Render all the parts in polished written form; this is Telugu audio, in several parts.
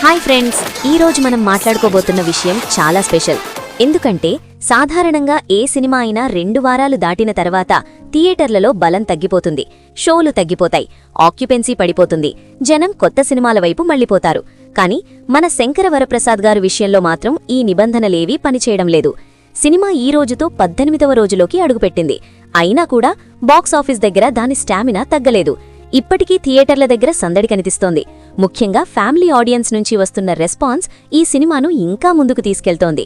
హాయ్ ఫ్రెండ్స్, ఈ రోజు మనం మాట్లాడుకోబోతున్న విషయం చాలా స్పెషల్. ఎందుకంటే సాధారణంగా ఏ సినిమా అయినా 2 వారాలు దాటిన తర్వాత థియేటర్లలో బలం తగ్గిపోతుంది, షోలు తగ్గిపోతాయి, ఆక్యుపెన్సీ పడిపోతుంది, జనం కొత్త సినిమాల వైపు మళ్లిపోతారు. కానీ మన శంకర వరప్రసాద్ గారు విషయంలో మాత్రం ఈ నిబంధనలేవీ పనిచేయడం లేదు. సినిమా ఈ రోజుతో 18వ రోజులోకి అడుగుపెట్టింది. అయినా కూడా బాక్సాఫీస్ దగ్గర దాని స్టామినా తగ్గలేదు. ఇప్పటికీ థియేటర్ల దగ్గర సందడి కనిపిస్తోంది. ముఖ్యంగా ఫ్యామిలీ ఆడియన్స్ నుంచి వస్తున్న రెస్పాన్స్ ఈ సినిమాను ఇంకా ముందుకు తీసుకెళ్తోంది.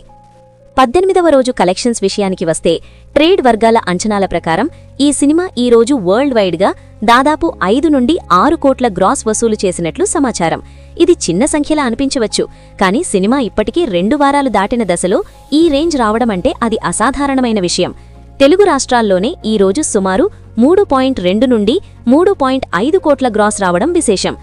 18వ రోజు కలెక్షన్స్ విషయానికి వస్తే ట్రేడ్ వర్గాల అంచనాల ప్రకారం ఈ సినిమా ఈ రోజు వరల్డ్ వైడ్గా దాదాపు 5 నుండి 6 కోట్ల గ్రాస్ వసూలు చేసినట్లు సమాచారం. ఇది చిన్న సంఖ్యలా అనిపించవచ్చు, కానీ సినిమా ఇప్పటికీ 2 వారాలు దాటిన దశలో ఈ రేంజ్ రావడమంటే అది అసాధారణమైన విషయం. తెలుగు రాష్ట్రాల్లోనే ఈ రోజు సుమారు 3.2 నుండి 3.5 కోట్ల గ్రాస్ రావడం విశేషం.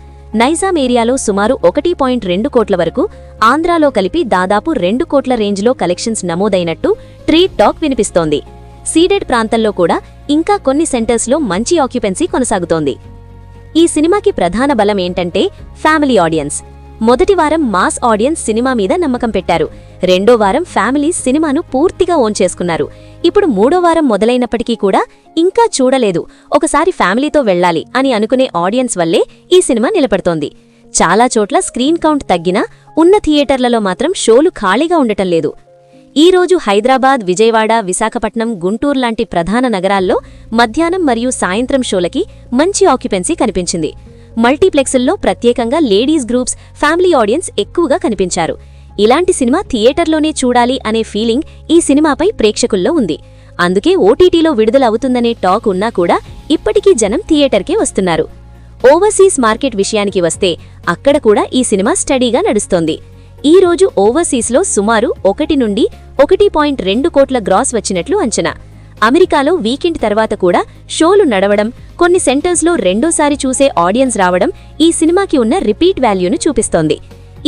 నైజాం ఏరియాలో సుమారు 1.2 కోట్ల వరకు, ఆంధ్రాలో కలిపి దాదాపు 2 కోట్ల రేంజ్లో కలెక్షన్స్ నమోదైనట్టు ట్రీట్ టాక్ వినిపిస్తోంది. సీడెడ్ ప్రాంతంలో కూడా ఇంకా కొన్ని సెంటర్స్లో మంచి ఆక్యుపెన్సీ కొనసాగుతోంది. ఈ సినిమాకి ప్రధాన బలం ఏంటంటే ఫ్యామిలీ ఆడియన్స్. మొదటి వారం మాస్ ఆడియన్స్ సినిమా మీద నమ్మకం పెట్టారు. రెండో వారం ఫ్యామిలీస్ సినిమాను పూర్తిగా ఓన్ చేసుకున్నారు. ఇప్పుడు 3వ వారం మొదలైనప్పటికీ కూడా ఇంకా చూడలేదు, ఒకసారి ఫ్యామిలీతో వెళ్లాలి అని అనుకునే ఆడియన్స్ వల్లే ఈ సినిమా నిలబడుతోంది. చాలా చోట్ల స్క్రీన్ కౌంట్ తగ్గినా ఉన్న థియేటర్లలో మాత్రం షోలు ఖాళీగా ఉండటం లేదు. ఈ రోజు హైదరాబాద్, విజయవాడ, విశాఖపట్నం, గుంటూరు లాంటి ప్రధాన నగరాల్లో మధ్యాహ్నం మరియు సాయంత్రం షోలకి మంచి ఆక్యుపెన్సీ కనిపించింది. మల్టీప్లెక్స్ల్లో ప్రత్యేకంగా లేడీస్ గ్రూప్స్, ఫ్యామిలీ ఆడియన్స్ ఎక్కువగా కనిపించారు. ఇలాంటి సినిమా థియేటర్లోనే చూడాలి అనే ఫీలింగ్ ఈ సినిమాపై ప్రేక్షకుల్లో ఉంది. అందుకే ఓటీటీలో విడుదల అవుతుందనే టాక్ ఉన్నా కూడా ఇప్పటికీ జనం థియేటర్కే వస్తున్నారు. ఓవర్సీస్ మార్కెట్ విషయానికి వస్తే అక్కడ కూడా ఈ సినిమా స్టడీగా నడుస్తోంది. ఈ రోజు ఓవర్సీస్లో సుమారు 1 నుండి 1.2 కోట్ల గ్రాస్ వచ్చినట్లు అంచనా. అమెరికాలో వీకెండ్ తర్వాత కూడా షోలు నడవడం, కొన్ని సెంటర్స్లో రెండోసారి చూసే ఆడియన్స్ రావడం ఈ సినిమాకి ఉన్న రిపీట్ వాల్యూను చూపిస్తోంది.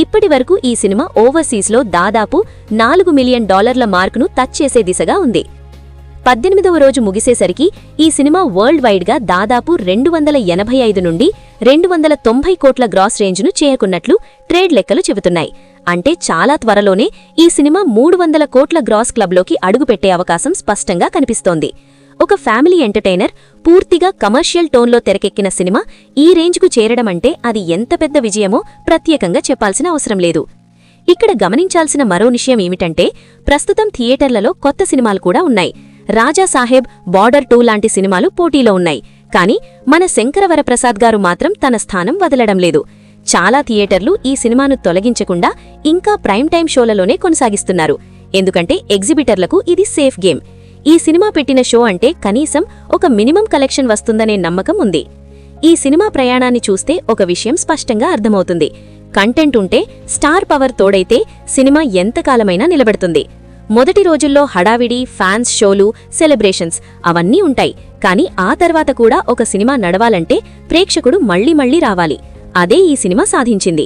ఇప్పటి వరకు ఈ సినిమా ఓవర్సీస్లో దాదాపు $4 మిలియన్ మార్కును టచ్ చేసే దిశగా ఉంది. 18వ రోజు ముగిసేసరికి ఈ సినిమా వరల్డ్ వైడ్గా దాదాపు 285 నుండి 290 కోట్ల గ్రాస్ రేంజ్ను చేరుకున్నట్లు ట్రేడ్ లెక్కలు చెబుతున్నాయి. అంటే చాలా త్వరలోనే ఈ సినిమా 300 కోట్ల గ్రాస్ క్లబ్లోకి అడుగుపెట్టే అవకాశం స్పష్టంగా కనిపిస్తోంది. ఒక ఫ్యామిలీ ఎంటర్టైనర్, పూర్తిగా కమర్షియల్ టోన్లో తెరకెక్కిన సినిమా ఈ రేంజ్కు చేరడమంటే అది ఎంత పెద్ద విజయమో ప్రత్యేకంగా చెప్పాల్సిన అవసరం లేదు. ఇక్కడ గమనించాల్సిన మరో విషయం ఏమిటంటే ప్రస్తుతం థియేటర్లలో కొత్త సినిమాలు కూడా ఉన్నాయి. రాజా సాహెబ్, బార్డర్ 2 లాంటి సినిమాలు పోటీలో ఉన్నాయి. కానీ మన శంకర వరప్రసాద్ గారు మాత్రం తన స్థానం వదలడం లేదు. చాలా థియేటర్లు ఈ సినిమాను తొలగించకుండా ఇంకా ప్రైమ్ టైమ్ షోలలోనే కొనసాగిస్తున్నారు. ఎందుకంటే ఎగ్జిబిటర్లకు ఇది సేఫ్ గేమ్. ఈ సినిమా పెట్టిన షో అంటే కనీసం ఒక మినిమం కలెక్షన్ వస్తుందనే నమ్మకం ఉంది. ఈ సినిమా ప్రయాణాన్ని చూస్తే ఒక విషయం స్పష్టంగా అర్థమవుతుంది. కంటెంట్ ఉంటే, స్టార్ పవర్ తోడైతే సినిమా ఎంతకాలమైనా నిలబడుతుంది. మొదటి రోజుల్లో హడావిడి, ఫ్యాన్స్ షోలు, సెలబ్రేషన్స్ అవన్నీ ఉంటాయి. కానీ ఆ తర్వాత కూడా ఒక సినిమా నడవాలంటే ప్రేక్షకుడు మళ్లీ రావాలి. అదే ఈ సినిమా సాధించింది.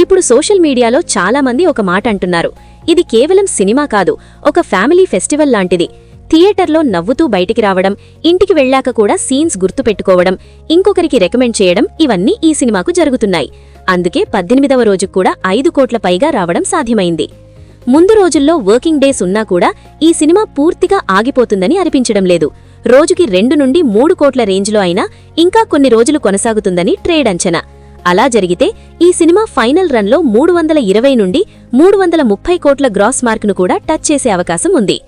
ఇప్పుడు సోషల్ మీడియాలో చాలామంది ఒక మాట అంటున్నారు, ఇది కేవలం సినిమా కాదు, ఒక ఫ్యామిలీ ఫెస్టివల్ లాంటిది. థియేటర్లో నవ్వుతూ బయటికి రావడం, ఇంటికి వెళ్లాక కూడా సీన్స్ గుర్తుపెట్టుకోవడం, ఇంకొకరికి రికమెండ్ చేయడం ఇవన్నీ ఈ సినిమాకు జరుగుతున్నాయి. అందుకే 18వ రోజుకు కూడా 5 కోట్ల పైగా రావడం సాధ్యమైంది. ముందు రోజుల్లో వర్కింగ్ డేస్ ఉన్నా కూడా ఈ సినిమా పూర్తిగా ఆగిపోతుందని అనిపించడం లేదు. రోజుకి 2 నుండి 3 కోట్ల రేంజ్లో అయినా ఇంకా కొన్ని రోజులు కొనసాగుతుందని ట్రేడ్ అంచనా. అలా జరిగితే ఈ సినిమా ఫైనల్ రన్లో 320 నుండి 330 కోట్ల గ్రాస్ మార్కును కూడా టచ్ చేసే అవకాశం ఉంది.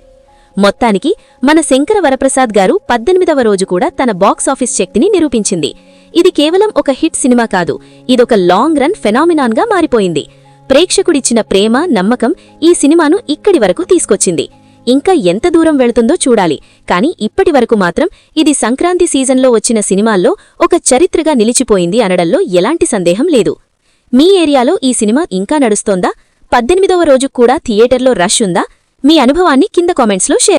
మొత్తానికి మన శంకర వరప్రసాద్ గారు 18వ రోజు కూడా తన బాక్సాఫీస్ శక్తిని నిరూపించింది. ఇది కేవలం ఒక హిట్ సినిమా కాదు, ఇదొక లాంగ్ రన్ ఫెనామినాన్గా మారిపోయింది. ప్రేక్షకుడిచ్చిన ప్రేమ, నమ్మకం ఈ సినిమాను ఇక్కడి వరకు తీసుకొచ్చింది. ఇంకా ఎంత దూరం వెళుతుందో చూడాలి. కానీ ఇప్పటి వరకు మాత్రం ఇది సంక్రాంతి సీజన్లో వచ్చిన సినిమాల్లో ఒక చరిత్రగా నిలిచిపోయింది అనడంలో ఎలాంటి సందేహం లేదు. మీ ఏరియాలో ఈ సినిమా ఇంకా నడుస్తోందా? 18వ రోజు కూడా థియేటర్లో రష్ ఉందా? మీ అనుభవాన్ని కింద కామెంట్స్లో షేర్